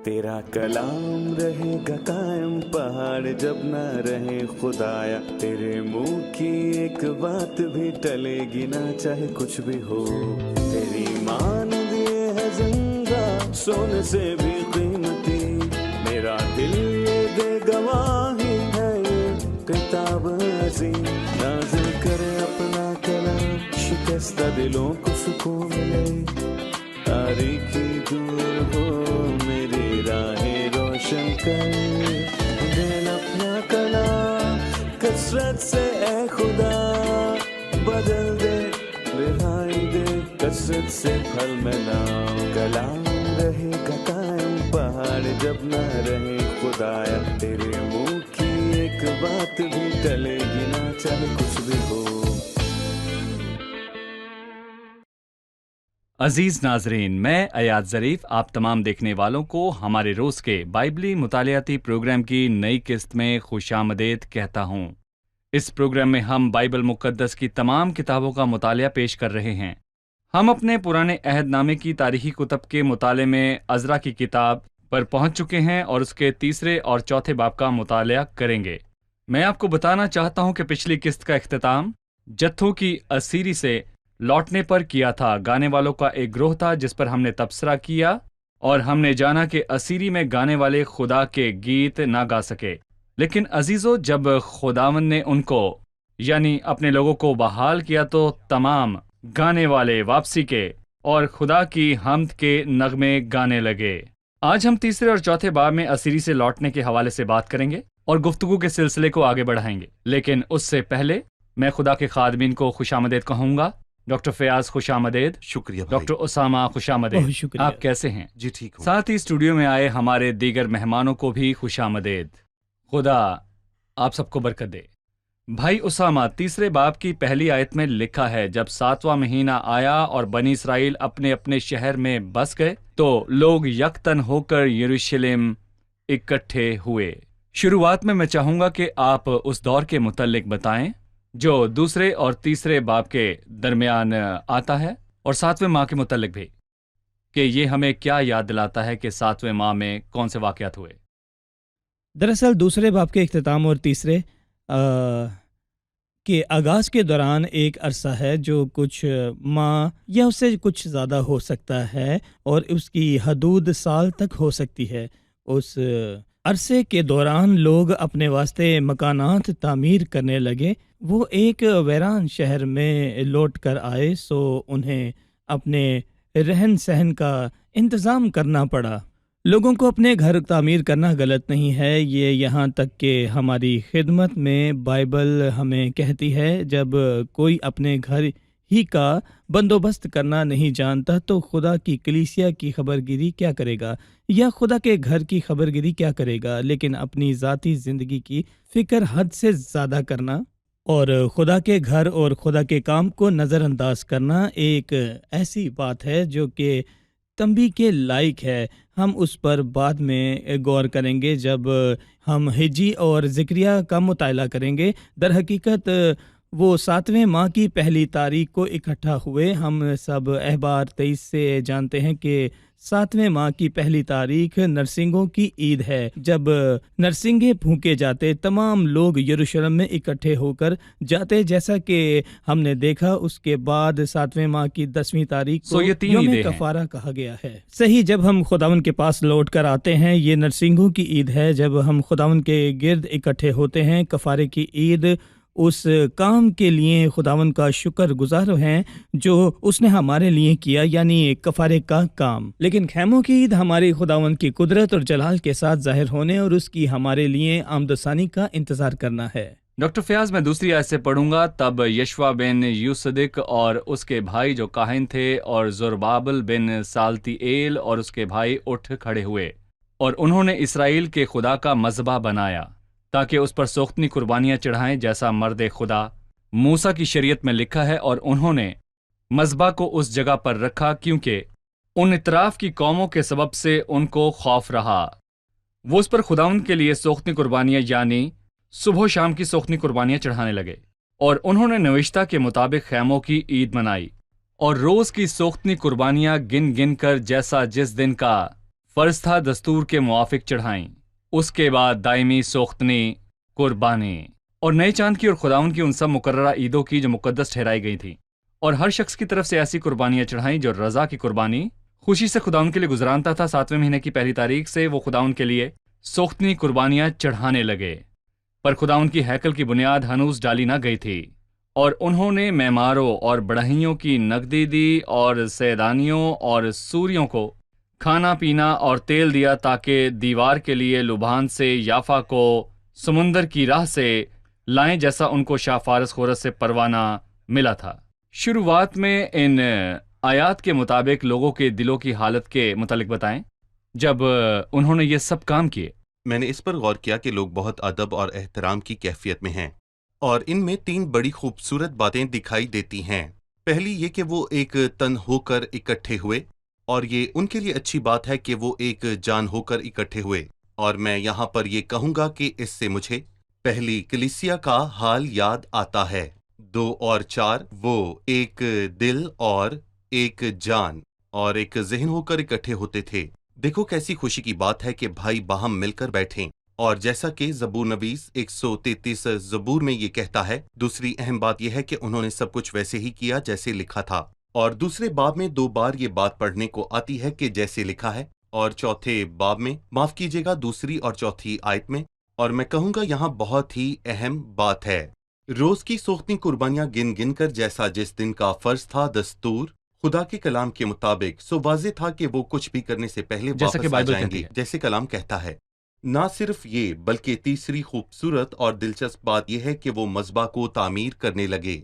تیرا کلام رہے گا قائم پہاڑ جب نہ رہے خدایا، تیرے منہ کی ایک بات بھی ٹلے گی نہ چاہے کچھ بھی ہو، تیری مان دیے ہے زندہ سونے سے بھی قیمتی، میرا دل یہ دے گواہی ہے یہ کتاب عظیم، نازل کرے اپنا کلام شکستہ دلوں کو سکون ملے، تاریکی دور ہو میری راہیں روشن کر، دل اپنا کلام کثرت سے اے خدا بدل دے، رہائی دے کثرت سے پھل ملاؤ، کلام رہے گا قائم پہاڑ جب نہ رہے خدایا، تیرے منہ کی ایک بات بھی ٹلے گی نہ چاہے کچھ بھی ہو۔ عزیز ناظرین، میں ایاد ظریف آپ تمام دیکھنے والوں کو ہمارے روز کے بائبلی مطالعاتی پروگرام کی نئی قسط میں خوش آمدید کہتا ہوں۔ اس پروگرام میں ہم بائبل مقدس کی تمام کتابوں کا مطالعہ پیش کر رہے ہیں۔ ہم اپنے پرانے عہد نامے کی تاریخی کتب کے مطالعے میں عزرا کی کتاب پر پہنچ چکے ہیں اور اس کے تیسرے اور چوتھے باب کا مطالعہ کریں گے۔ میں آپ کو بتانا چاہتا ہوں کہ پچھلی قسط کا اختتام جتھوں کی اسیری سے لوٹنے پر کیا تھا۔ گانے والوں کا ایک گروہ تھا جس پر ہم نے تبصرہ کیا اور ہم نے جانا کہ اسیری میں گانے والے خدا کے گیت نہ گا سکے، لیکن عزیزو جب خداوند نے ان کو یعنی اپنے لوگوں کو بحال کیا تو تمام گانے والے واپسی کے اور خدا کی حمد کے نغمے گانے لگے۔ آج ہم تیسرے اور چوتھے باب میں اسیری سے لوٹنے کے حوالے سے بات کریں گے اور گفتگو کے سلسلے کو آگے بڑھائیں گے، لیکن اس سے پہلے میں خدا کے خادمین کو خوش آمدید کہوں گا۔ ڈاکٹر فیاض خوش آمدید۔ شکریہ بھائی۔ ڈاکٹر اسامہ خوش آمدید۔ آپ کیسے ہیں؟ جی ٹھیک ہوں۔ ساتھ ہی اسٹوڈیو میں آئے ہمارے دیگر مہمانوں کو بھی خوش آمدید۔ خدا آپ سب کو برکت دے۔ بھائی اسامہ، تیسرے باب کی پہلی آیت میں لکھا ہے، جب 7واں مہینہ آیا اور بنی اسرائیل اپنے اپنے شہر میں بس گئے تو لوگ یکتن ہو کر یروشلم اکٹھے ہوئے۔ شروعات میں چاہوں گا کہ آپ اس دور کے متعلق بتائیں جو دوسرے اور تیسرے باب کے درمیان آتا ہے، اور 7ویں ماہ کے متعلق بھی، کہ یہ ہمیں کیا یاد دلاتا ہے کہ 7ویں ماہ میں کون سے واقعات ہوئے۔ دراصل دوسرے باب کے اختتام اور تیسرے کے آغاز کے دوران ایک عرصہ ہے جو کچھ ماہ یا اس سے کچھ زیادہ ہو سکتا ہے، اور اس کی حدود سال تک ہو سکتی ہے۔ اس عرصے کے دوران لوگ اپنے واسطے مکانات تعمیر کرنے لگے۔ وہ ایک ویران شہر میں لوٹ کر آئے، سو انہیں اپنے رہن سہن کا انتظام کرنا پڑا۔ لوگوں کو اپنے گھر تعمیر کرنا غلط نہیں ہے، یہ یہاں تک کہ ہماری خدمت میں بائبل ہمیں کہتی ہے جب کوئی اپنے گھر ہی کا بندوبست کرنا نہیں جانتا تو خدا کی کلیسیا کی خبرگیری کیا کرے گا، یا خدا کے گھر کی خبرگیری کیا کرے گا؟ لیکن اپنی ذاتی زندگی کی فکر حد سے زیادہ کرنا اور خدا کے گھر اور خدا کے کام کو نظر انداز کرنا ایک ایسی بات ہے جو کہ تنبیہ کے لائق ہے۔ ہم اس پر بعد میں غور کریں گے جب ہم حجی اور زکریا کا مطالعہ کریں گے۔ در حقیقت وہ 7ویں ماہ کی پہلی تاریخ کو اکٹھا ہوئے۔ ہم سب احبار 23 سے جانتے ہیں کہ 7ویں ماہ کی پہلی تاریخ نرسنگوں کی عید ہے، جب نرسنگے پھونکے جاتے، تمام لوگ یروشلم میں اکٹھے ہو کر جاتے، جیسا کہ ہم نے دیکھا۔ اس کے بعد 7ویں ماہ کی 10ویں تاریخ کو یوم کفارہ کہا گیا ہے۔ صحیح، جب ہم خداوند کے پاس لوٹ کر آتے ہیں، یہ نرسنگوں کی عید ہے، جب ہم خداوند کے گرد اکٹھے ہوتے ہیں۔ کفارے کی عید اس کام کے لیے خداوند کا شکر گزار ہیں جو اس نے ہمارے لیے کیا، یعنی کفارے کا کام۔ لیکن خیموں کی عید ہماری خداوند کی قدرت اور جلال کے ساتھ ظاہر ہونے اور اس کی ہمارے لیے آمد و ثانی کا انتظار کرنا ہے۔ ڈاکٹر فیاض، میں دوسری آیت سے پڑھوں گا۔ تب یشوا بن یوصدق اور اس کے بھائی جو کاہن تھے اور زربابل بن سالتیئیل اور اس کے بھائی اٹھ کھڑے ہوئے، اور انہوں نے اسرائیل کے خدا کا مذبح بنایا تاکہ اس پر سوختنی قربانیاں چڑھائیں جیسا مرد خدا موسیٰ کی شریعت میں لکھا ہے، اور انہوں نے مذبح کو اس جگہ پر رکھا کیونکہ ان اطراف کی قوموں کے سبب سے ان کو خوف رہا۔ وہ اس پر خداوند کے لیے سوختنی قربانیاں یعنی صبح و شام کی سوختنی قربانیاں چڑھانے لگے، اور انہوں نے نوشتہ کے مطابق خیموں کی عید منائی اور روز کی سوختنی قربانیاں گن گن کر جیسا جس دن کا فرض تھا دستور کے موافق چڑھائیں، اس کے بعد دائمی سوختنی قربانی اور نئے چاند کی اور خداوند کی ان سب مقررہ عیدوں کی جو مقدس ٹھہرائی گئی تھیں، اور ہر شخص کی طرف سے ایسی قربانیاں چڑھائیں جو رضا کی قربانی خوشی سے خداوند کے لیے گزرانتا تھا۔ 7ویں مہینے کی پہلی تاریخ سے وہ خداوند کے لیے سوختنی قربانیاں چڑھانے لگے، پر خداوند کی ہیکل کی بنیاد ہنوز ڈالی نہ گئی تھی، اور انہوں نے معماروں اور بڑھئیوں کی نقدی دی اور سیدانیوں اور سوریوں کو کھانا پینا اور تیل دیا تاکہ دیوار کے لیے لبنان سے یافا کو سمندر کی راہ سے لائیں، جیسا ان کو شاہ فارس خورس سے پروانہ ملا تھا۔ شروعات میں ان آیات کے مطابق لوگوں کے دلوں کی حالت کے متعلق بتائیں جب انہوں نے یہ سب کام کیے۔ میں نے اس پر غور کیا کہ لوگ بہت ادب اور احترام کی کیفیت میں ہیں، اور ان میں 3 بڑی خوبصورت باتیں دکھائی دیتی ہیں۔ پہلی یہ کہ وہ ایک تن ہو کر اکٹھے ہوئے، اور یہ ان کے لیے اچھی بات ہے کہ وہ ایک جان ہو کر اکٹھے ہوئے، اور میں یہاں پر یہ کہوں گا کہ اس سے مجھے پہلی کلیسیا کا حال یاد آتا ہے۔ 2 اور 4 وہ ایک دل اور ایک جان اور ایک ذہن ہو کر اکٹھے ہوتے تھے۔ دیکھو کیسی خوشی کی بات ہے کہ بھائی باہم مل کر بیٹھیں، اور جیسا کہ زبور نویس 133 زبور میں یہ کہتا ہے۔ دوسری اہم بات یہ ہے کہ انہوں نے سب کچھ ویسے ہی کیا جیسے لکھا تھا، اور دوسرے باب میں 2 بار یہ بات پڑھنے کو آتی ہے کہ جیسے لکھا ہے، اور چوتھے باب میں، معاف کیجیے گا، دوسری اور چوتھی آیت میں، اور میں کہوں گا یہاں بہت ہی اہم بات ہے۔ روز کی سوختنی قربانیاں گن گن کر جیسا جس دن کا فرض تھا دستور خدا کے کلام کے مطابق، سو واضح تھا کہ وہ کچھ بھی کرنے سے پہلے جیسا کہ واپس آ بائبل جائیں کہتی گے، ہے۔ جیسے کلام کہتا ہے۔ نہ صرف یہ بلکہ تیسری خوبصورت اور دلچسپ بات یہ ہے کہ وہ مذبح کو تعمیر کرنے لگے،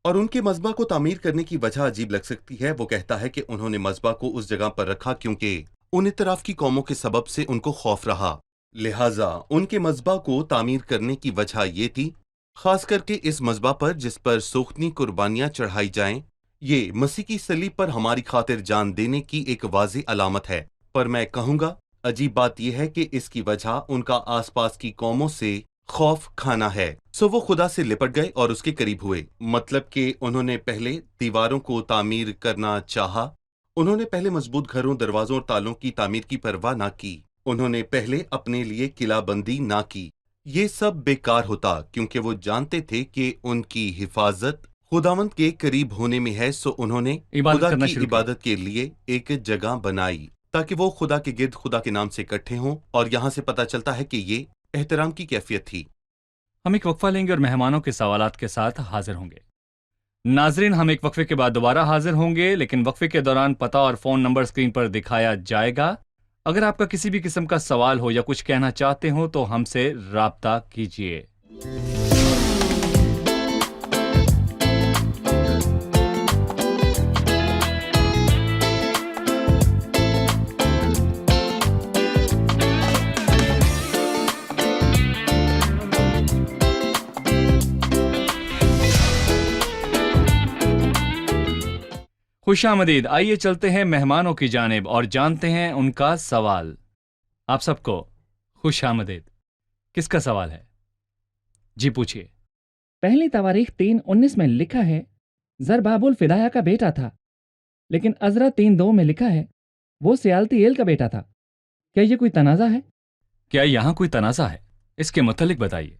اور ان کے مذبح کو تعمیر کرنے کی وجہ عجیب لگ سکتی ہے۔ وہ کہتا ہے کہ انہوں نے مذبح کو اس جگہ پر رکھا کیونکہ ان اطراف کی قوموں کے سبب سے ان کو خوف رہا، لہٰذا ان کے مذبح کو تعمیر کرنے کی وجہ یہ تھی، خاص کر کے اس مذبح پر جس پر سوختنی قربانیاں چڑھائی جائیں۔ یہ مسیح کی صلیب پر ہماری خاطر جان دینے کی ایک واضح علامت ہے، پر میں کہوں گا عجیب بات یہ ہے کہ اس کی وجہ ان کا آس پاس کی قوموں سے خوف کھانا ہے۔ سو وہ خدا سے لپٹ گئے اور اس کے قریب ہوئے، مطلب کہ انہوں نے پہلے دیواروں کو تعمیر کرنا چاہا، انہوں نے پہلے مضبوط گھروں، دروازوں اور تالوں کی تعمیر کی پرواہ نہ کی، انہوں نے پہلے اپنے لیے قلعہ بندی نہ کی۔ یہ سب بیکار ہوتا کیونکہ وہ جانتے تھے کہ ان کی حفاظت خداوند کے قریب ہونے میں ہے، سو انہوں نے خدا کی عبادت کے لیے ایک جگہ بنائی تاکہ وہ خدا کے گرد خدا کے نام سے اکٹھے ہوں، اور یہاں سے پتہ چلتا ہے کہ یہ احترام کی کیفیت تھی۔ ہم ایک وقفہ لیں گے اور مہمانوں کے سوالات کے ساتھ حاضر ہوں گے۔ ناظرین، ہم ایک وقفے کے بعد دوبارہ حاضر ہوں گے، لیکن وقفے کے دوران پتہ اور فون نمبر اسکرین پر دکھایا جائے گا۔ اگر آپ کا کسی بھی قسم کا سوال ہو یا کچھ کہنا چاہتے ہوں تو ہم سے رابطہ کیجیے۔ خوش آمدید، آئیے چلتے ہیں مہمانوں کی جانب اور جانتے ہیں ان کا سوال۔ آپ سب کو خوش آمدید۔ کس کا سوال ہے؟ جی پوچھئے۔ پہلی تواریخ 3:19 میں لکھا ہے زربابل فدایا کا بیٹا تھا، لیکن عزرا 3:2 میں لکھا ہے وہ سیالتی ایل کا بیٹا تھا۔ کیا یہ کوئی تنازع ہے؟ کیا یہاں کوئی تنازع ہے؟ اس کے متعلق بتائیے۔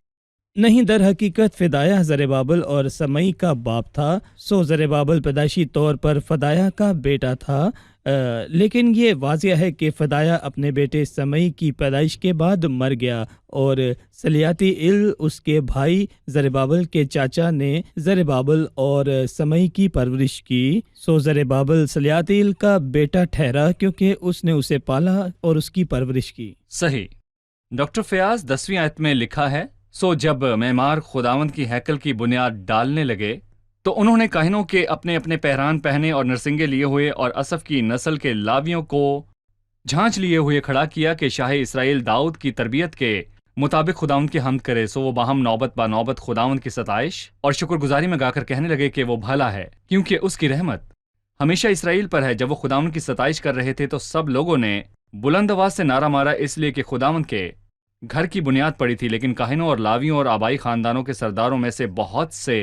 نہیں، در حقیقت فدایہ زربابل اور سمئی کا باپ تھا، سو زربابل پیدائشی طور پر فدایہ کا بیٹا تھا، لیکن یہ واضح ہے کہ فدایہ اپنے بیٹے سمئی کی پیدائش کے بعد مر گیا، اور سلیاتی ایل اس کے بھائی زربابل کے چاچا نے زربابل اور سمئی کی پرورش کی، سو زربابل سلیاتی ایل کا بیٹا ٹھہرا کیونکہ اس نے اسے پالا اور اس کی پرورش کی۔ صحیح۔ ڈاکٹر فیاض، 10ویں آیت میں لکھا ہے، سو جب معمار خداوند کی ہیکل کی بنیاد ڈالنے لگے تو انہوں نے کاہنوں کے اپنے اپنے پہران پہنے اور نرسنگے لیے ہوئے اور اسف کی نسل کے لاویوں کو جھانچ لیے ہوئے کھڑا کیا کہ شاہ اسرائیل داؤد کی تربیت کے مطابق خداوند کی حمد کرے، سو وہ باہم نوبت با نوبت خداوند کی ستائش اور شکر گزاری میں گا کر کہنے لگے کہ وہ بھلا ہے کیونکہ اس کی رحمت ہمیشہ اسرائیل پر ہے۔ جب وہ خداوند کی ستائش کر رہے تھے تو سب لوگوں نے بلند آواز سے نعرہ مارا، اس لیے کہ خداوند کے گھر کی بنیاد پڑی تھی، لیکن کاہنوں اور لاویوں اور آبائی خاندانوں کے سرداروں میں سے بہت سے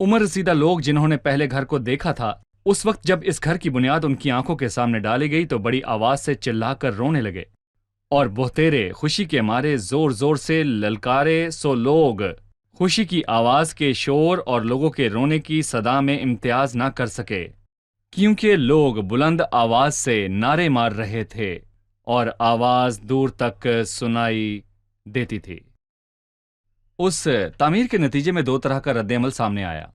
عمر رسیدہ لوگ جنہوں نے پہلے گھر کو دیکھا تھا، اس وقت جب اس گھر کی بنیاد ان کی آنکھوں کے سامنے ڈالی گئی تو بڑی آواز سے چلا کر رونے لگے اور بہتیرے خوشی کے مارے زور زور سے للکارے، سو لوگ خوشی کی آواز کے شور اور لوگوں کے رونے کی صدا میں امتیاز نہ کر سکے، کیونکہ لوگ بلند آواز سے نعرے مار رہے تھے اور آواز دور تک سنائی دیتی تھی۔ اس تعمیر کے نتیجے میں 2 طرح کا رد عمل سامنے آیا۔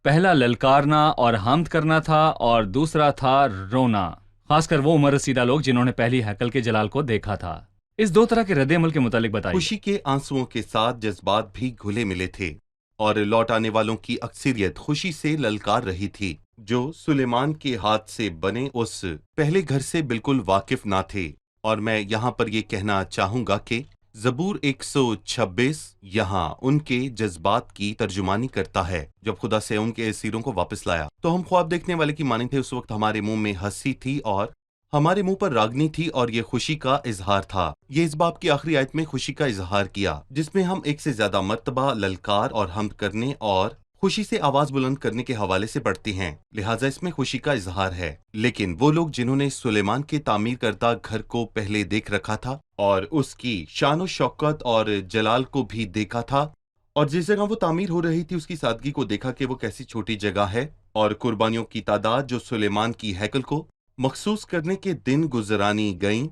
پہلا للکارنا اور حمد کرنا تھا اور دوسرا تھا رونا، خاص کر وہ عمر رسیدہ لوگ جنہوں نے پہلی ہیکل کے جلال کو دیکھا تھا۔ اس 2 طرح کے رد عمل کے متعلق بتائیے۔ خوشی کے آنسوؤں کے ساتھ جذبات بھی گھلے ملے تھے، اور لوٹ آنے والوں کی اکثریت خوشی سے للکار رہی تھی، جو سلیمان کے ہاتھ سے بنے اس پہلے گھر سے بالکل واقف نہ تھے۔ اور میں یہاں پر یہ کہنا چاہوں گا کہ زبور 126 یہاں ان کے جذبات کی ترجمانی کرتا ہے۔ جب خدا سے ان کے اسیروں کو واپس لایا تو ہم خواب دیکھنے والے کی مانند تھے۔ اس وقت ہمارے منہ میں ہنسی تھی اور ہمارے منہ پر راگنی تھی، اور یہ خوشی کا اظہار تھا۔ یہ اس باب کی آخری آیت میں خوشی کا اظہار کیا، جس میں ہم 1 سے زیادہ مرتبہ للکار اور حمد کرنے اور خوشی سے آواز بلند کرنے کے حوالے سے پڑھتے ہیں، لہٰذا اس میں خوشی کا اظہار ہے۔ لیکن وہ لوگ جنہوں نے سلیمان کے تعمیر کردہ گھر کو پہلے دیکھ رکھا تھا اور اس کی شان و شوکت اور جلال کو بھی دیکھا تھا، اور جس جگہ وہ تعمیر ہو رہی تھی اس کی سادگی کو دیکھا کہ وہ کیسی چھوٹی جگہ ہے، اور قربانیوں کی تعداد جو سلیمان کی ہیکل کو مخصوص کرنے کے دن گزرانی گئیں،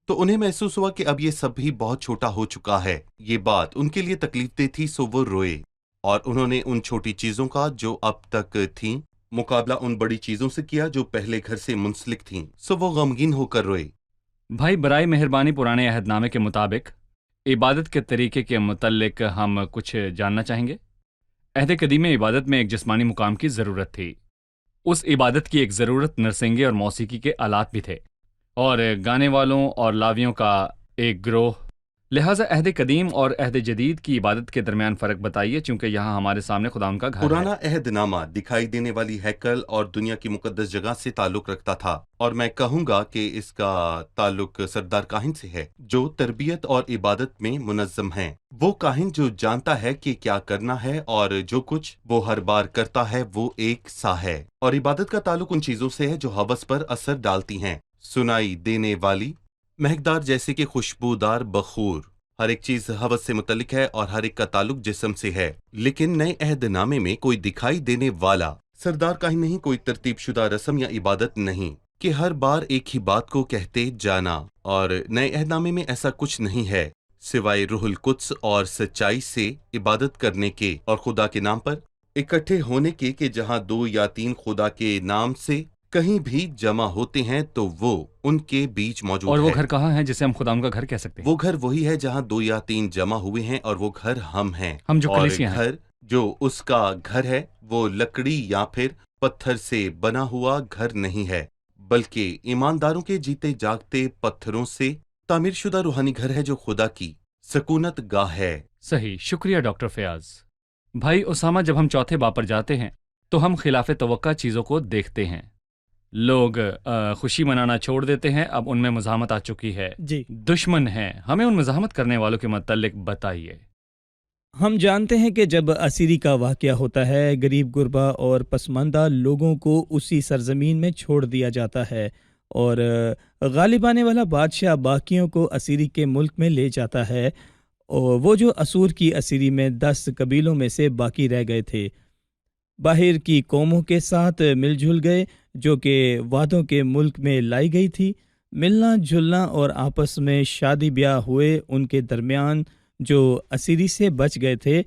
تو انہیں محسوس ہوا کہ اب یہ سب بھی بہت چھوٹا ہو چکا ہے۔ یہ بات ان کے لیے تکلیف دہ تھی، سو وہ روئے، اور انہوں نے ان چھوٹی چیزوں کا جو اب تک تھیں مقابلہ ان بڑی چیزوں سے کیا جو پہلے گھر سے منسلک تھیں، سو وہ غمگین ہو کر روئے۔ بھائی برائے مہربانی پرانے عہد نامے کے مطابق عبادت کے طریقے کے متعلق ہم کچھ جاننا چاہیں گے۔ عہد قدیم میں عبادت میں ایک جسمانی مقام کی ضرورت تھی۔ اس عبادت کی ایک ضرورت نرسنگے اور موسیقی کے آلات بھی تھے، اور گانے والوں اور لاویوں کا ایک گروہ۔ لہٰذا عہد قدیم اور عہد جدید کی عبادت کے درمیان فرق بتائیے، چونکہ یہاں ہمارے سامنے خدا ان کا گھر پرانا ہے۔ عہد نامہ دکھائی دینے والی ہیکل اور دنیا کی مقدس جگہ سے تعلق رکھتا تھا، اور میں کہوں گا کہ اس کا تعلق سردار کاہن سے ہے، جو تربیت اور عبادت میں منظم ہیں۔ وہ کاہن جو جانتا ہے کہ کیا کرنا ہے، اور جو کچھ وہ ہر بار کرتا ہے وہ ایک سا ہے۔ اور عبادت کا تعلق ان چیزوں سے ہے جو ہوس پر اثر ڈالتی ہیں، سنائی دینے والی، مہکدار جیسے کہ خوشبودار بخور۔ ہر ایک چیز ہوس سے متعلق ہے اور ہر ایک کا تعلق جسم سے ہے۔ لیکن نئے عہد نامے میں کوئی دکھائی دینے والا سردار کاہن نہیں، کوئی ترتیب شدہ رسم یا عبادت نہیں کہ ہر بار ایک ہی بات کو کہتے جانا، اور نئے عہد نامے میں ایسا کچھ نہیں ہے سوائے روح القدس اور سچائی سے عبادت کرنے کے اور خدا کے نام پر اکٹھے ہونے کے، کہ جہاں 2 یا 3 خدا کے نام سے کہیں بھی جمع ہوتے ہیں تو وہ ان کے بیچ موجود ہے۔ اور وہ گھر کہاں ہے جسے ہم خدا ان کا گھر کہہ سکتے ہیں؟ وہ گھر وہی ہے جہاں 2 یا 3 جمع ہوئے ہیں، اور وہ گھر ہم ہیں۔ ہم جو اور کلیسیاں ہیں۔ گھر جو اس کا گھر ہے وہ لکڑی یا پھر پتھر سے بنا ہوا گھر نہیں ہے، بلکہ ایمانداروں کے جیتے جاگتے پتھروں سے تعمیر شدہ روحانی گھر ہے جو خدا کی سکونت گاہ ہے۔ صحیح، شکریہ ڈاکٹر فیاض۔ بھائی اسامہ، جب ہم چوتھے باب پر جاتے ہیں تو ہم خلاف توقع چیزوں کو دیکھتے ہیں۔ لوگ خوشی منانا چھوڑ دیتے ہیں، اب ان میں مزاحمت آ چکی ہے، جی، دشمن ہیں۔ ہمیں ان مزاحمت کرنے والوں کے متعلق بتائیے۔ ہم جانتے ہیں کہ جب اسیری کا واقعہ ہوتا ہے، غریب غربا اور پسماندہ لوگوں کو اسی سرزمین میں چھوڑ دیا جاتا ہے، اور غالب آنے والا بادشاہ باقیوں کو اسیری کے ملک میں لے جاتا ہے، اور وہ جو اسور کی اسیری میں 10 قبیلوں میں سے باقی رہ گئے تھے باہر کی قوموں کے ساتھ مل جل گئے، جو کہ وعدوں کے ملک میں لائی گئی تھی۔ ملنا جلنا اور آپس میں شادی بیاہ ہوئے ان کے درمیان جو اسیری سے بچ گئے تھے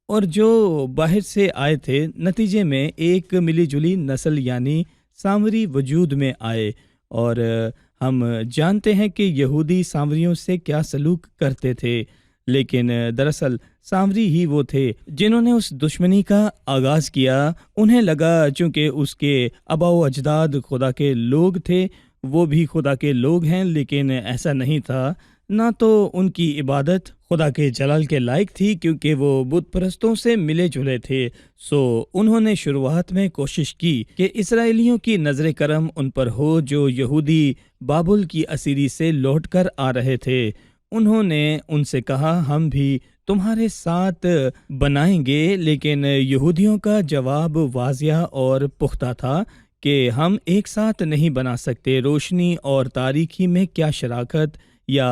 اور جو باہر سے آئے تھے، نتیجے میں ایک ملی جلی نسل یعنی سامری وجود میں آئے۔ اور ہم جانتے ہیں کہ یہودی سامریوں سے کیا سلوک کرتے تھے، لیکن دراصل سامری ہی وہ تھے جنہوں نے اس دشمنی کا آغاز کیا۔ انہیں لگا چونکہ اس کے آبا و اجداد خدا کے لوگ تھے، وہ بھی خدا کے لوگ ہیں، لیکن ایسا نہیں تھا۔ نہ تو ان کی عبادت خدا کے جلال کے لائق تھی، کیونکہ وہ بت پرستوں سے ملے جلے تھے۔ سو انہوں نے شروعات میں کوشش کی کہ اسرائیلیوں کی نظر کرم ان پر ہو جو یہودی بابل کی اسیری سے لوٹ کر آ رہے تھے۔ انہوں نے ان سے کہا، ہم بھی تمہارے ساتھ بنائیں گے، لیکن یہودیوں کا جواب واضح اور پختہ تھا کہ ہم ایک ساتھ نہیں بنا سکتے. روشنی اور تاریکی میں کیا شراکت، یا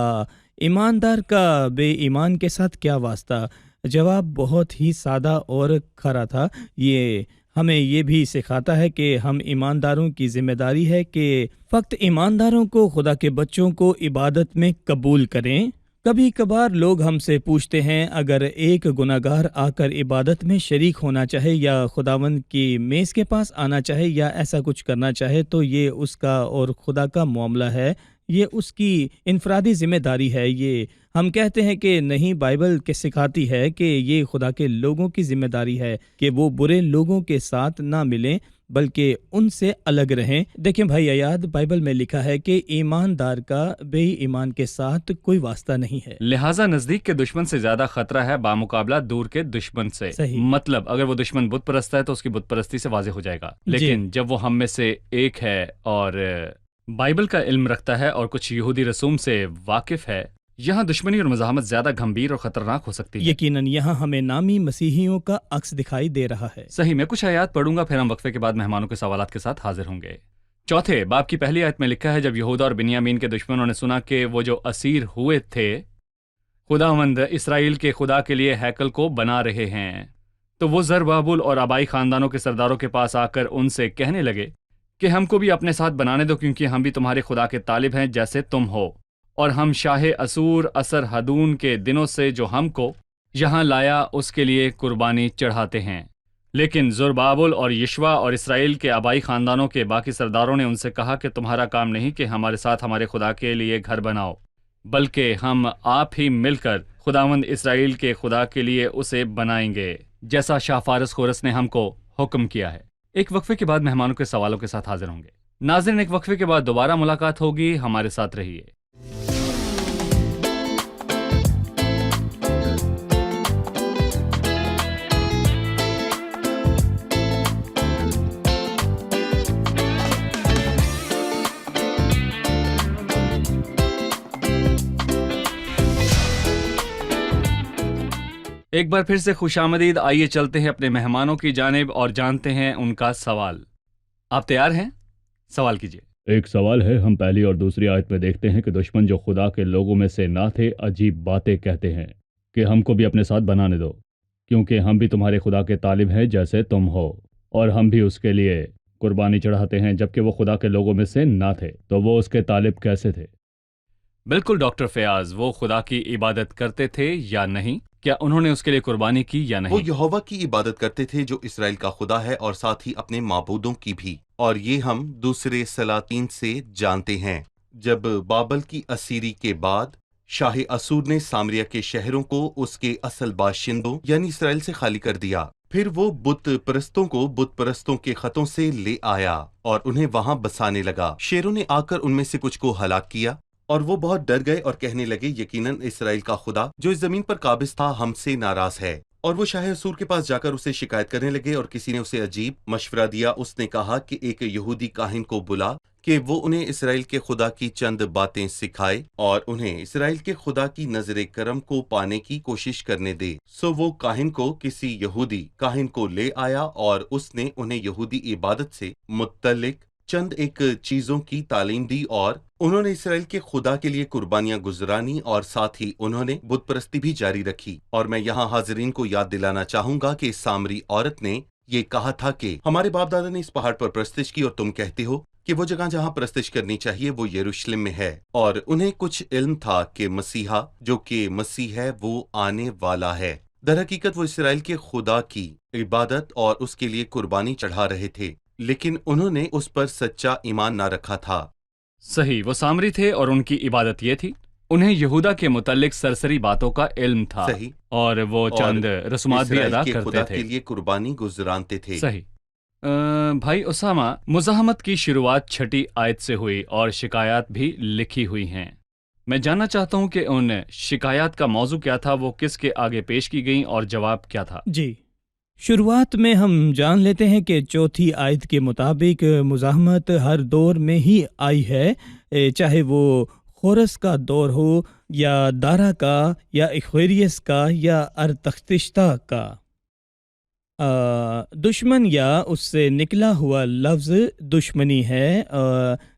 ایماندار کا بے ایمان کے ساتھ کیا واسطہ؟ جواب بہت ہی سادہ اور کھرا تھا. یہ ہمیں یہ بھی سکھاتا ہے کہ ہم ایمانداروں کی ذمہ داری ہے کہ فقط ایمانداروں کو خدا کے بچوں کو عبادت میں قبول کریں. کبھی کبھار لوگ ہم سے پوچھتے ہیں اگر ایک گناہگار آ کر عبادت میں شریک ہونا چاہے یا خداوند کی میز کے پاس آنا چاہے یا ایسا کچھ کرنا چاہے تو یہ اس کا اور خدا کا معاملہ ہے، یہ اس کی انفرادی ذمہ داری ہے. یہ ہم کہتے ہیں کہ نہیں، بائبل کے سکھاتی ہے کہ یہ خدا کے لوگوں کی ذمہ داری ہے کہ وہ برے لوگوں کے ساتھ نہ ملیں بلکہ ان سے الگ رہیں. دیکھیں بھائی ایاد، بائبل میں لکھا ہے کہ ایماندار کا بے ایمان کے ساتھ کوئی واسطہ نہیں ہے. لہٰذا نزدیک کے دشمن سے زیادہ خطرہ ہے بامقابلہ دور کے دشمن سے. صحیح. مطلب اگر وہ دشمن بت پرست ہے تو اس کی بت پرستی سے واضح ہو جائے گا، لیکن جب وہ ہم میں سے ایک ہے اور بائبل کا علم رکھتا ہے اور کچھ یہودی رسوم سے واقف ہے، یہاں دشمنی اور مزاحمت زیادہ گھمبیر اور خطرناک ہو سکتی ہے. یقیناً یہاں ہمیں نامی مسیحیوں کا عکس دکھائی دے رہا ہے. صحیح. میں کچھ آیات پڑھوں گا، پھر ہم وقفے کے بعد مہمانوں کے سوالات کے ساتھ حاضر ہوں گے. 4 باب کی پہلی آیت میں لکھا ہے، جب یہودا اور بنیامین کے دشمنوں نے سنا کہ وہ جو اسیر ہوئے تھے خداوند اسرائیل کے خدا کے لیے ہیکل کو بنا رہے ہیں، تو وہ زربابل اور آبائی خاندانوں کے سرداروں کے پاس آ کر ان سے کہنے لگے کہ ہم کو بھی اپنے ساتھ بنانے دو، کیونکہ ہم بھی تمہارے خدا کے طالب ہیں جیسے تم ہو، اور ہم شاہ اسور اسر حدون کے دنوں سے جو ہم کو یہاں لایا اس کے لیے قربانی چڑھاتے ہیں. لیکن زربابل اور یشوا اور اسرائیل کے آبائی خاندانوں کے باقی سرداروں نے ان سے کہا کہ تمہارا کام نہیں کہ ہمارے ساتھ ہمارے خدا کے لیے گھر بناؤ، بلکہ ہم آپ ہی مل کر خداوند اسرائیل کے خدا کے لیے اسے بنائیں گے، جیسا شاہ فارس خورس نے ہم کو حکم کیا ہے. ایک وقفے کے بعد مہمانوں کے سوالوں کے ساتھ حاضر ہوں گے. ناظرین، ایک وقفے کے بعد دوبارہ ملاقات ہوگی، ہمارے ساتھ رہیے. ایک بار پھر سے خوش آمدید. آئیے چلتے ہیں اپنے مہمانوں کی جانب اور جانتے ہیں ان کا سوال. آپ تیار ہیں؟ سوال کیجیے. ایک سوال ہے، ہم پہلی اور دوسری آیت میں دیکھتے ہیں کہ دشمن جو خدا کے لوگوں میں سے نہ تھے عجیب باتیں کہتے ہیں کہ ہم کو بھی اپنے ساتھ بنانے دو، کیونکہ ہم بھی تمہارے خدا کے طالب ہیں جیسے تم ہو، اور ہم بھی اس کے لیے قربانی چڑھاتے ہیں. جبکہ وہ خدا کے لوگوں میں سے نہ تھے تو وہ اس کے طالب کیسے تھے؟ بالکل ڈاکٹر فیاض، وہ خدا کی عبادت کرتے تھے یا نہیں؟ کیا انہوں نے اس کے لیے قربانی کی یا نہیں؟ وہ یہوہ کی عبادت کرتے تھے جو اسرائیل کا خدا ہے، اور ساتھ ہی اپنے معبودوں کی بھی، اور یہ ہم دوسرے سلاطین سے جانتے ہیں. جب بابل کی اسیری کے بعد شاہ اسور نے سامریا کے شہروں کو اس کے اصل باشندوں یعنی اسرائیل سے خالی کر دیا، پھر وہ بت پرستوں کو بت پرستوں کے خطوں سے لے آیا اور انہیں وہاں بسانے لگا. شیروں نے آ کر ان میں سے کچھ کو ہلاک کیا، اور وہ بہت ڈر گئے اور کہنے لگے یقیناً اسرائیل کا خدا جو اس زمین پر قابض تھا ہم سے ناراض ہے. اور وہ شاہ اسور کے پاس جا کر اسے شکایت کرنے لگے، اور کسی نے اسے عجیب مشورہ دیا. اس نے کہا کہ ایک یہودی کاہن کو بلا کہ وہ انہیں اسرائیل کے خدا کی چند باتیں سکھائے اور انہیں اسرائیل کے خدا کی نظر کرم کو پانے کی کوشش کرنے دے. سو وہ کاہن کو کسی یہودی کاہن کو لے آیا، اور اس نے انہیں یہودی عبادت سے متعلق چند ایک چیزوں کی تعلیم دی، اور انہوں نے اسرائیل کے خدا کے لیے قربانیاں گزرانی، اور ساتھ ہی انہوں نے بت پرستی بھی جاری رکھی. اور میں یہاں حاضرین کو یاد دلانا چاہوں گا کہ اس سامری عورت نے یہ کہا تھا کہ ہمارے باپ دادا نے اس پہاڑ پر پرستش کی، اور تم کہتے ہو کہ وہ جگہ جہاں پرستش کرنی چاہیے وہ یروشلم میں ہے. اور انہیں کچھ علم تھا کہ مسیحا جو کہ مسیح ہے وہ آنے والا ہے. در حقیقت وہ اسرائیل کے خدا کی عبادت اور اس کے لیے قربانی چڑھا رہے تھے، لیکن انہوں نے اس پر سچا ایمان نہ رکھا تھا. صحیح، وہ سامری تھے اور ان کی عبادت یہ تھی. انہیں یہودا کے متعلق سرسری باتوں کا علم تھا. صحیح. اور وہ چند رسومات بھی ادا اسرائیل کے کرتے خدا تھے. کے لیے قربانی گزرانتے تھے. صحیح. بھائی اسامہ، مزاحمت کی شروعات 6 آیت سے ہوئی اور شکایات بھی لکھی ہوئی ہیں. میں جاننا چاہتا ہوں کہ ان شکایات کا موضوع کیا تھا، وہ کس کے آگے پیش کی گئیں اور جواب کیا تھا؟ جی، شروعات میں ہم جان لیتے ہیں کہ 4 آیت کے مطابق مزاحمت ہر دور میں ہی آئی ہے، چاہے وہ خورس کا دور ہو یا دارا کا یا اخویریس کا یا ارتخشتہ کا. دشمن یا اس سے نکلا ہوا لفظ دشمنی ہے،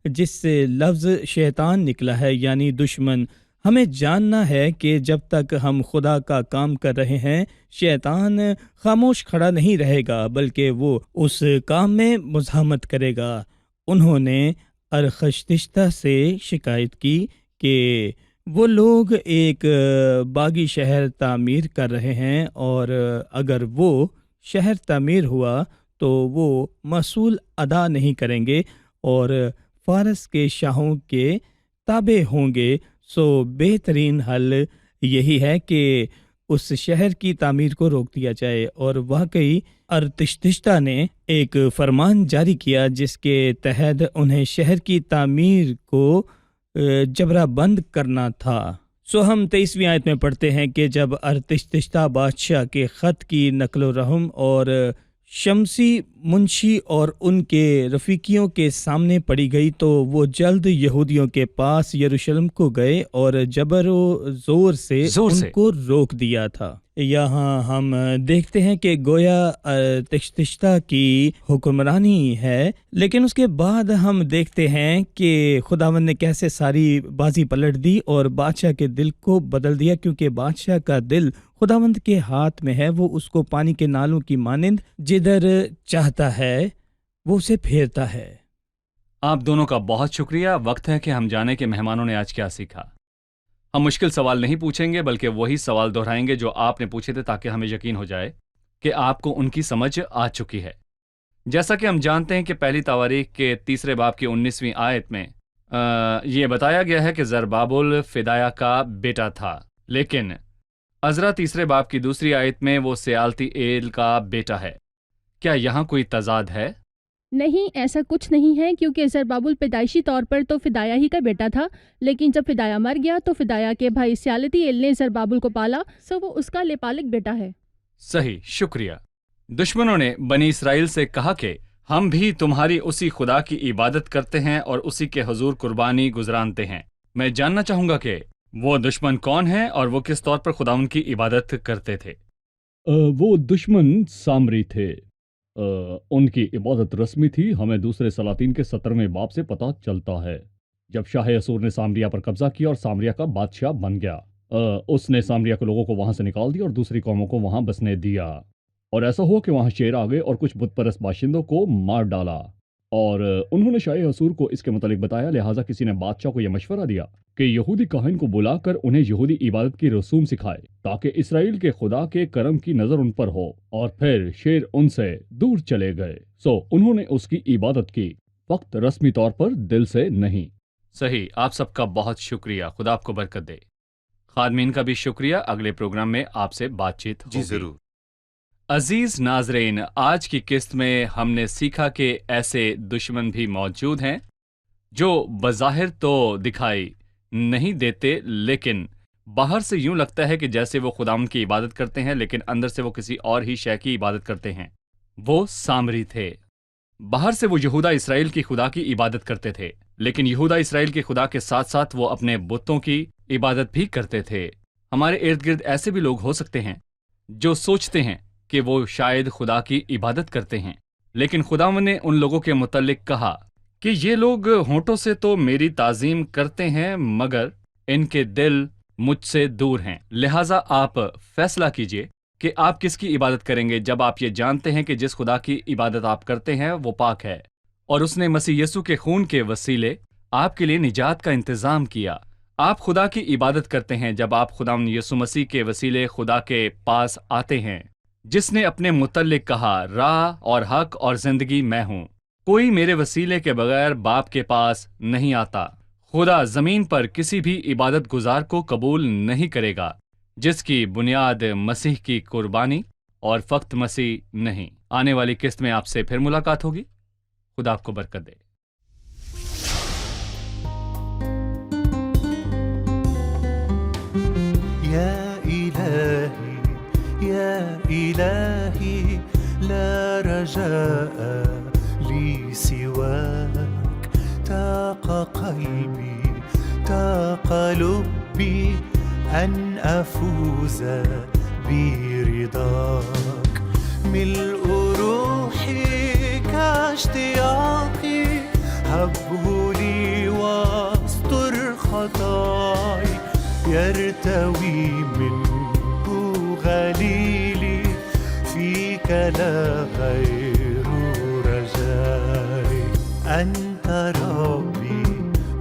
جس سے لفظ شیطان نکلا ہے یعنی دشمن۔ ہمیں جاننا ہے کہ جب تک ہم خدا کا کام کر رہے ہیں شیطان خاموش کھڑا نہیں رہے گا، بلکہ وہ اس کام میں مزاحمت کرے گا۔ انہوں نے ارخشتشتہ سے شکایت کی کہ وہ لوگ ایک باغی شہر تعمیر کر رہے ہیں، اور اگر وہ شہر تعمیر ہوا تو وہ محصول ادا نہیں کریں گے اور فارس کے شاہوں کے تابع ہوں گے۔ سو بہترین حل یہی ہے کہ اس شہر کی تعمیر کو روک دیا جائے، اور واقعی ارتشتشتہ نے ایک فرمان جاری کیا جس کے تحت انہیں شہر کی تعمیر کو جبرہ بند کرنا تھا۔ سو ہم 23ویں آیت میں پڑھتے ہیں کہ جب ارتشتشتہ بادشاہ کے خط کی نقل و رحم اور شمسی منشی اور ان کے رفیقیوں کے سامنے پڑی گئی تو وہ جلد یہودیوں کے پاس یروشلم کو گئے اور جبر و زور سے ان کو روک دیا تھا۔ یہاں ہم دیکھتے ہیں کہ گویا ارتشتشتہ کی حکمرانی ہے، لیکن اس کے بعد ہم دیکھتے ہیں کہ خداوند نے کیسے ساری بازی پلٹ دی اور بادشاہ کے دل کو بدل دیا، کیونکہ بادشاہ کا دل خداوند کے ہاتھ میں ہے۔ وہ اس کو پانی کے نالوں کی مانند جدھر چاہتا ہے وہ اسے پھیرتا ہے۔ آپ دونوں کا بہت شکریہ۔ وقت ہے کہ ہم جانیں کہ مہمانوں نے آج کیا سیکھا۔ ہم مشکل سوال نہیں پوچھیں گے بلکہ وہی سوال دہرائیں گے جو آپ نے پوچھے تھے، تاکہ ہمیں یقین ہو جائے کہ آپ کو ان کی سمجھ آ چکی ہے۔ جیسا کہ ہم جانتے ہیں کہ پہلی تواریخ کے 3 باب کی 19ویں آیت میں یہ بتایا گیا ہے کہ زربابل فدایا کا بیٹا تھا، لیکن عزرا 3 باب کی 2 آیت میں وہ سیالتی ایل کا بیٹا ہے۔ کیا یہاں کوئی تضاد ہے؟ نہیں، ایسا کچھ نہیں ہے، کیونکہ زربابل پیدائشی طور پر تو فدایا ہی کا بیٹا تھا، لیکن جب فدایا مر گیا تو فدایا کے بھائی سیالتی ایل نے زربابل کو پالا، سو وہ اس کا لیپالک بیٹا ہے۔ صحیح، شکریہ۔ دشمنوں نے بنی اسرائیل سے کہا کہ ہم بھی تمہاری اسی خدا کی عبادت کرتے ہیں اور اسی کے حضور قربانی گزرانتے ہیں۔ میں جاننا چاہوں گا کہ وہ دشمن کون ہیں اور وہ کس طور پر خداوند کی عبادت کرتے تھے؟ وہ دشمن سامری تھے۔ ان کی عبادت رسمی تھی، ہمیں دوسرے سلاطین کے 17ویں باب سے پتہ چلتا ہے، جب شاہ اسور نے سامریا پر قبضہ کیا اور سامریا کا بادشاہ بن گیا۔ اس نے سامریا کے لوگوں کو وہاں سے نکال دیا اور دوسری قوموں کو وہاں بسنے دیا، اور ایسا ہوا کہ وہاں شیر آ گئے اور کچھ بت پرست باشندوں کو مار ڈالا، اور انہوں نے شاہ اسور کو اس کے متعلق بتایا۔ لہٰذا کسی نے بادشاہ کو یہ مشورہ دیا کہ یہودی کاہن کو بلا کر انہیں یہودی عبادت کی رسوم سکھائے، تاکہ اسرائیل کے خدا کے کرم کی نظر ان پر ہو، اور پھر شیر ان سے دور چلے گئے۔ سو انہوں نے اس کی عبادت کی، وقت رسمی طور پر دل سے نہیں۔ صحیح، آپ سب کا بہت شکریہ، خدا آپ کو برکت دے۔ خادمین کا بھی شکریہ۔ اگلے پروگرام میں آپ سے بات چیت ہوگی۔ جی ضرور۔ عزیز ناظرین، آج کی قسط میں ہم نے سیکھا کہ ایسے دشمن بھی موجود ہیں جو بظاہر تو دکھائی نہیں دیتے، لیکن باہر سے یوں لگتا ہے کہ جیسے وہ خداوند کی عبادت کرتے ہیں، لیکن اندر سے وہ کسی اور ہی شے کی عبادت کرتے ہیں۔ وہ سامری تھے۔ باہر سے وہ یہودا اسرائیل کی خدا کی عبادت کرتے تھے، لیکن یہودا اسرائیل کے خدا کے ساتھ ساتھ وہ اپنے بتوں کی عبادت بھی کرتے تھے۔ ہمارے ارد گرد ایسے بھی لوگ ہو سکتے ہیں جو سوچتے ہیں کہ وہ شاید خدا کی عبادت کرتے ہیں، لیکن خداوند نے ان لوگوں کے متعلق کہا کہ یہ لوگ ہونٹوں سے تو میری تعظیم کرتے ہیں مگر ان کے دل مجھ سے دور ہیں۔ لہٰذا آپ فیصلہ کیجئے کہ آپ کس کی عبادت کریں گے، جب آپ یہ جانتے ہیں کہ جس خدا کی عبادت آپ کرتے ہیں وہ پاک ہے، اور اس نے مسیح یسوع کے خون کے وسیلے آپ کے لیے نجات کا انتظام کیا۔ آپ خدا کی عبادت کرتے ہیں جب آپ خداوند یسوع مسیح کے وسیلے خدا کے پاس آتے ہیں، جس نے اپنے متعلق کہا، راہ اور حق اور زندگی میں ہوں، کوئی میرے وسیلے کے بغیر باپ کے پاس نہیں آتا۔ خدا زمین پر کسی بھی عبادت گزار کو قبول نہیں کرے گا جس کی بنیاد مسیح کی قربانی اور فقط مسیح نہیں۔ آنے والی قسط میں آپ سے پھر ملاقات ہوگی۔ خدا آپ کو برکت دے۔ يا إلهي يا إلهي لا رجاء لي سواك، تاق قلبي تاق لبي أن أفوز برضاك، ملء روحي كاشتياقي هبه لي واستر خطاي يرتوي منه غليلي فيك لا غير رجاي أنت ربي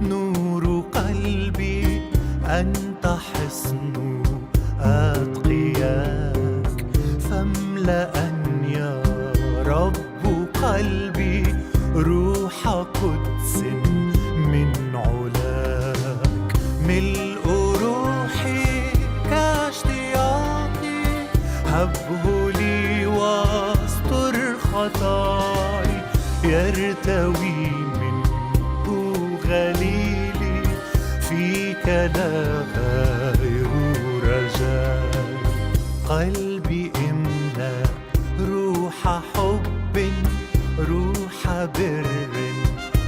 نور قلبي أنت حصن أتقياك فاملأن يا رب قلبي روح قدس من علاك ملء روحي كاشتياقي هبه لي واستر خطاي يرتوي منه غليلي فيك لا غير رجاي قلبي املأ روح حب روح بر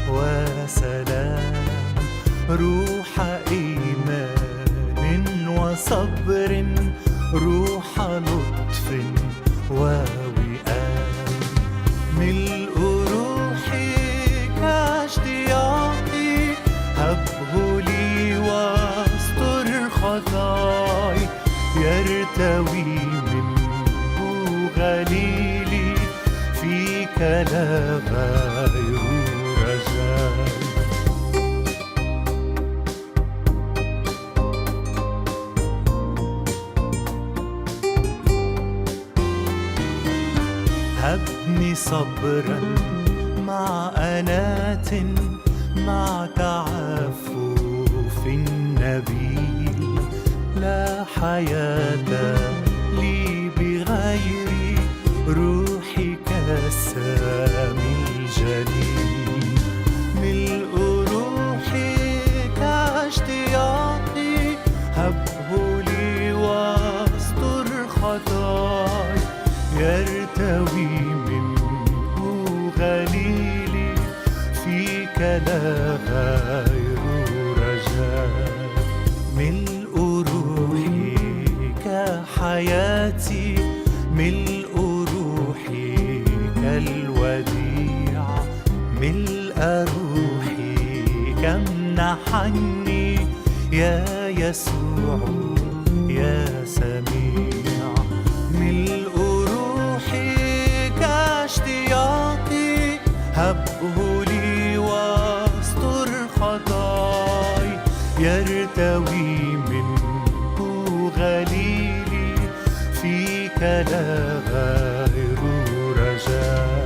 وسلام روح إيمان وصبر روح لطف ووئام ملء روحي كاشتياقي هبه لي واستر خطاي يرتوي منه غليلي فيك لا غير رجاي هبني صبرا مع أنات مع تعفف نبيل لا حياة لي بغير روحك السامي الجليل ملء روحي كاشتياقي هبه لي واستر خطاي يرتوي منه غليلي فيك لا غير رجاء ملء روحي كحياتي ملء روحي كالوديع ملء روحي كامنحني يا يسوع يا سميع ملء روحي كاشتياقي هبه لي واستر خطاي يرتوي منه غليلي فيك لا غير رجاي